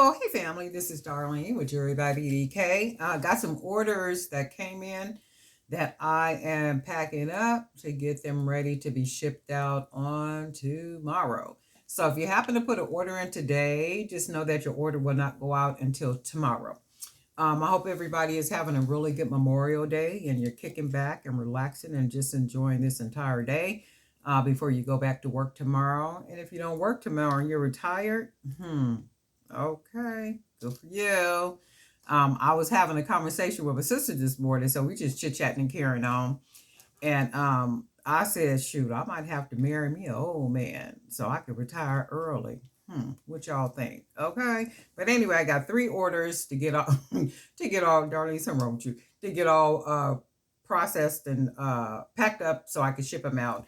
Well, hey family, this is Darlene with Jewelry by BDK. Got some orders that came in that I am packing up to get them ready to be shipped out on tomorrow. So if you happen to put an order in today, just know that your order will not go out until tomorrow. I hope everybody is having a really good Memorial Day and you're kicking back and relaxing and just enjoying this entire day before you go back to work tomorrow. And if you don't work tomorrow and you're retired, okay, good for you. I was having a conversation with a sister this morning, so we just chit chatting and carrying on. And I said, shoot, I might have to marry me an old man so I could retire early. What y'all think? Okay. But anyway, I got 3 orders to get all Darlene, something wrong with you, to get all processed and packed up so I could ship them out.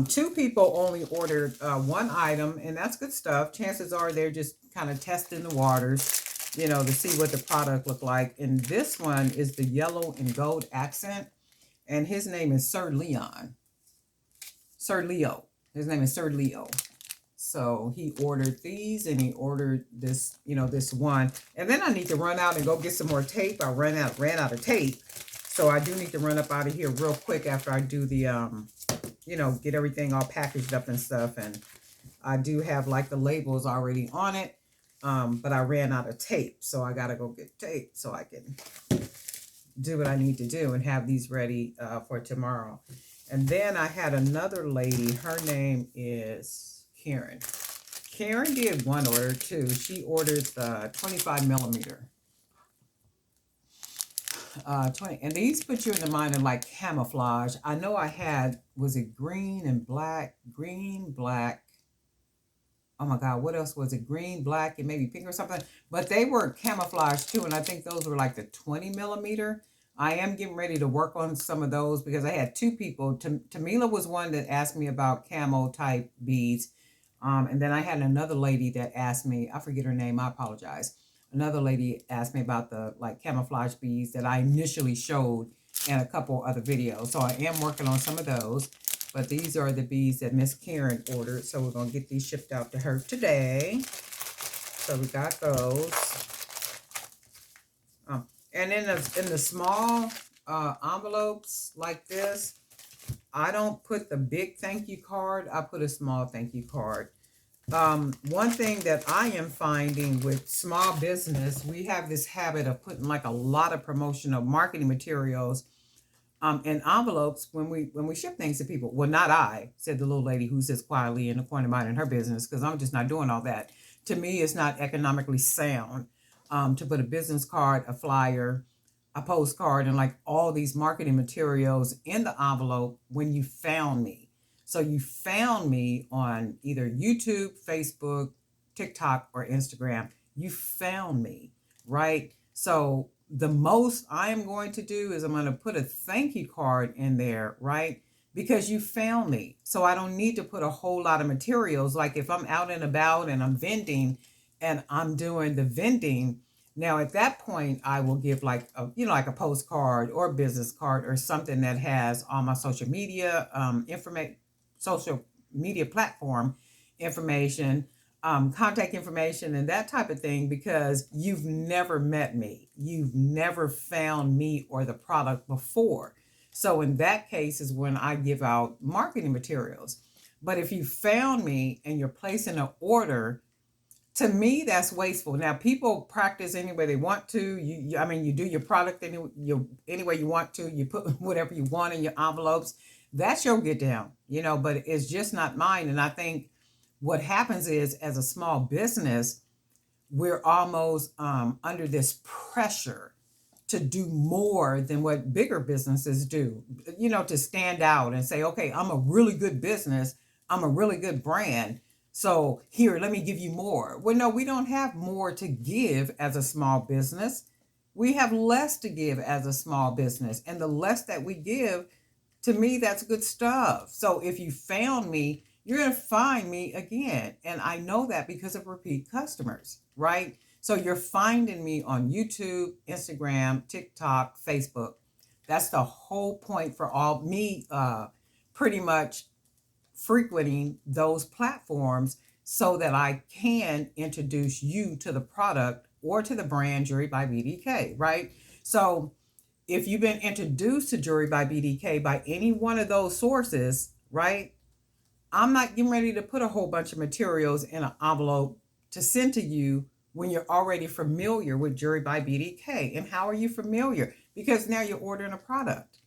2 people only ordered 1 item, and that's good stuff. Chances are they're just kind of testing the waters, to see what the product look like. And this one is the yellow and gold accent, and his name is Sir Leon. Sir Leo. His name is Sir Leo. So he ordered these, and he ordered this, this one. And then I need to run out and go get some more tape. I ran out of tape. So I do need to run up out of here real quick after I do the, get everything all packaged up and stuff. And I do have like the labels already on it. But I ran out of tape. So I got to go get tape so I can do what I need to do and have these ready for tomorrow. And then I had another lady. Her name is Karen. Karen did 1 order too. She ordered the 25 millimeter. 20, and these put you in the mind of like camouflage. I know I had, was it green and black? Green, black. Oh my God, what else was it? Green, black, and maybe pink or something. But they were camouflage too, and I think those were like the 20 millimeter. I am getting ready to work on some of those because I had 2 people. Tamila was one that asked me about camo type beads. And then I had another lady that asked me, I forget her name, I apologize. Another lady asked me about the like camouflage beads that I initially showed in a couple other videos. So I am working on some of those. But these are the beads that Miss Karen ordered. So we're going to get these shipped out to her today. So we got those. And in the small envelopes like this, I don't put the big thank you card. I put a small thank you card. One thing that I am finding with small business, we have this habit of putting like a lot of promotional marketing materials in envelopes when we ship things to people. Well, not I, said the little lady who sits quietly in the corner minding her business, because I'm just not doing all that. To me, it's not economically sound to put a business card, a flyer, a postcard, and like all these marketing materials in the envelope when you found me. So you found me on either YouTube, Facebook, TikTok, or Instagram. You found me, right? So the most I am going to do is I'm going to put a thank you card in there, right? Because you found me. So I don't need to put a whole lot of materials. Like if I'm out and about and I'm vending and I'm doing the vending, now at that point I will give like a, like a postcard or a business card or something that has all my social media social media platform information, contact information, and that type of thing, because you've never met me. You've never found me or the product before. So in that case is when I give out marketing materials. But if you found me and you're placing an order, to me, that's wasteful. Now, people practice any way they want to. You do your product any way you want to. You put whatever you want in your envelopes. That's your get down, but it's just not mine. And I think what happens is, as a small business, we're almost under this pressure to do more than what bigger businesses do, to stand out and say, okay, I'm a really good business. I'm a really good brand. So here, let me give you more. Well, no, we don't have more to give as a small business. We have less to give as a small business. And the less that we give, to me, that's good stuff. So if you found me, you're going to find me again. And I know that because of repeat customers, right? So you're finding me on YouTube, Instagram, TikTok, Facebook. That's the whole point for all me pretty much frequenting those platforms, so that I can introduce you to the product or to the brand Jewelry by BDK, right? So if you've been introduced to Jewelry by BDK by any one of those sources, right? I'm not getting ready to put a whole bunch of materials in an envelope to send to you when you're already familiar with Jewelry by BDK. And how are you familiar? Because now you're ordering a product.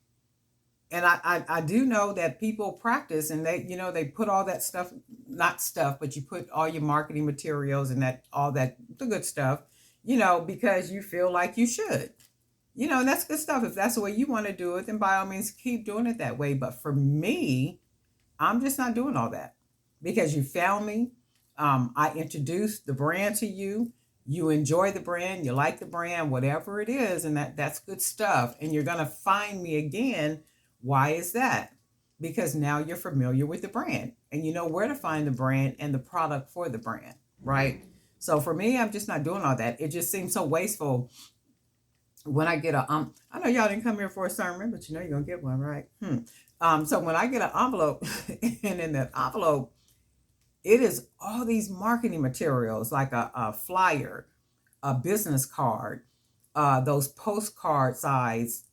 And I do know that people practice and they, they put all that stuff, not stuff, but you put all your marketing materials and that, all that, the good stuff, because you feel like you should. And that's good stuff. If that's the way you want to do it, then by all means, keep doing it that way. But for me, I'm just not doing all that because you found me. I introduced the brand to you. You enjoy the brand, you like the brand, whatever it is, and that's good stuff. And you're going to find me again. Why is that? Because now you're familiar with the brand and you know where to find the brand and the product for the brand, right? So for me, I'm just not doing all that. It just seems so wasteful when I get I know y'all didn't come here for a sermon, but you're gonna get one, right? So when I get an envelope and in that envelope, it is all these marketing materials like a flyer, a business card, those postcard size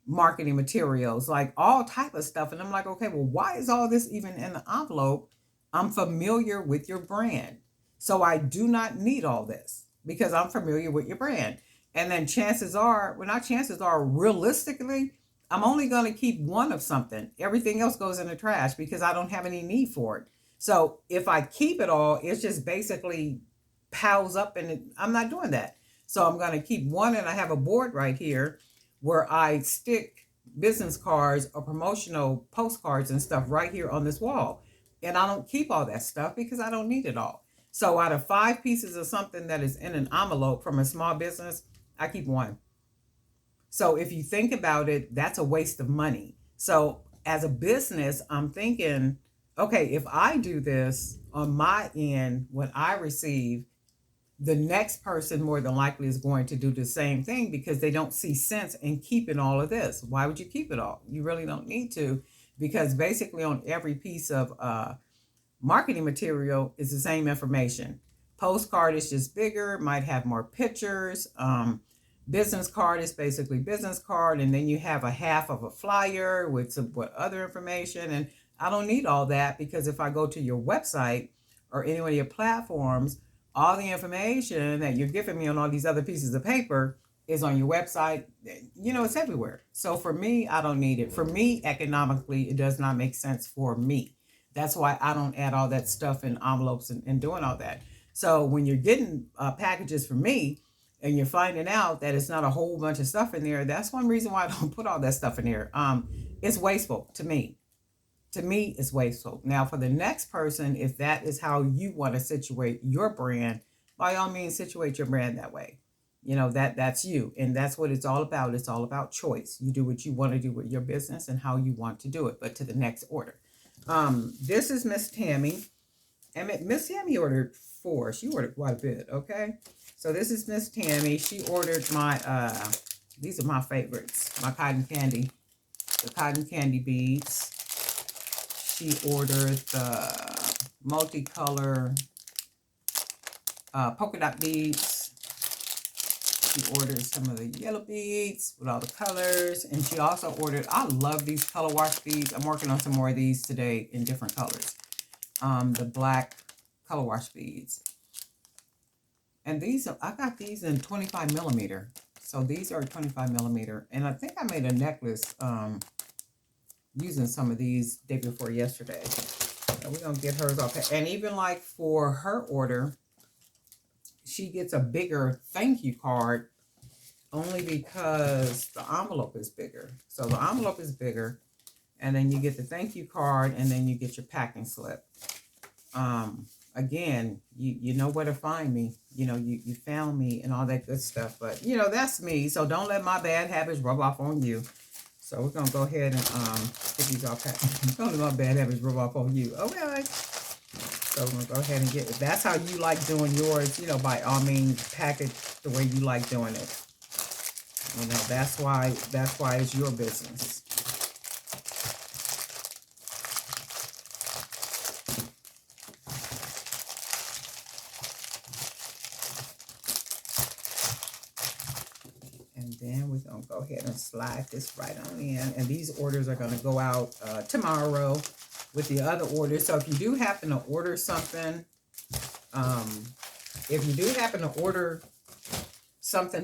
marketing materials, like all type of stuff. And I'm like, okay, well, why is all this even in the envelope? I'm familiar with your brand. So I do not need all this because I'm familiar with your brand. And then chances are, well, not chances are, realistically, I'm only going to keep one of something. Everything else goes in the trash because I don't have any need for it. So if I keep it all, it's just basically piles up and I'm not doing that. So I'm going to keep one, and I have a board right here where I stick business cards or promotional postcards and stuff right here on this wall. And I don't keep all that stuff because I don't need it all. So out of 5 pieces of something that is in an envelope from a small business, I keep one. So if you think about it, that's a waste of money. So as a business, I'm thinking, okay, if I do this on my end, when I receive, the next person more than likely is going to do the same thing because they don't see sense in keeping all of this. Why would you keep it all? You really don't need to, because basically on every piece of marketing material is the same information. Postcard is just bigger, might have more pictures. Business card is basically business card, and then you have a half of a flyer with some other information. And I don't need all that because if I go to your website or any of your platforms, all the information that you're giving me on all these other pieces of paper is on your website. It's everywhere. So for me, I don't need it. For me, economically, it does not make sense for me. That's why I don't add all that stuff in envelopes and doing all that. So when you're getting packages from me and you're finding out that it's not a whole bunch of stuff in there, that's one reason why I don't put all that stuff in there. It's wasteful to me. To me, it's wasteful. Now, for the next person, if that is how you want to situate your brand, by all means, situate your brand that way. That's you. And that's what it's all about. It's all about choice. You do what you want to do with your business and how you want to do it. But to the next order. This is Miss Tammy. And Miss Tammy ordered 4. She ordered quite a bit, okay? So this is Miss Tammy. She ordered my, these are my favorites, my cotton candy, the cotton candy beads. She ordered the multicolor polka dot beads. She ordered some of the yellow beads with all the colors. And she also ordered, I love these color wash beads. I'm working on some more of these today in different colors. The black color wash beads. And these, I got these in 25 millimeter. So these are 25 millimeter. And I think I made a necklace using some of these day before yesterday. So we're going to get hers off. And even like for her order, she gets a bigger thank you card only because the envelope is bigger. So the envelope is bigger. And then you get the thank you card, and then you get your packing slip. Again, you know where to find me. You found me and all that good stuff. But, that's me. So don't let my bad habits rub off on you. So we're going to go ahead and get these all packed. Don't let my bad habits rub off on you. Okay. So we're going to go ahead and get it. That's how you like doing yours. By all means, package the way you like doing it. That's why it's your business. And then we're going to go ahead and slide this right on in. And these orders are going to go out tomorrow with the other orders. So if you do happen to order something,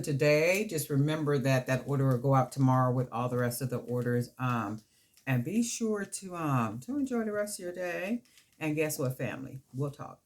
today, just remember that that order will go out tomorrow with all the rest of the orders. And be sure to enjoy the rest of your day. And guess what, family? We'll talk.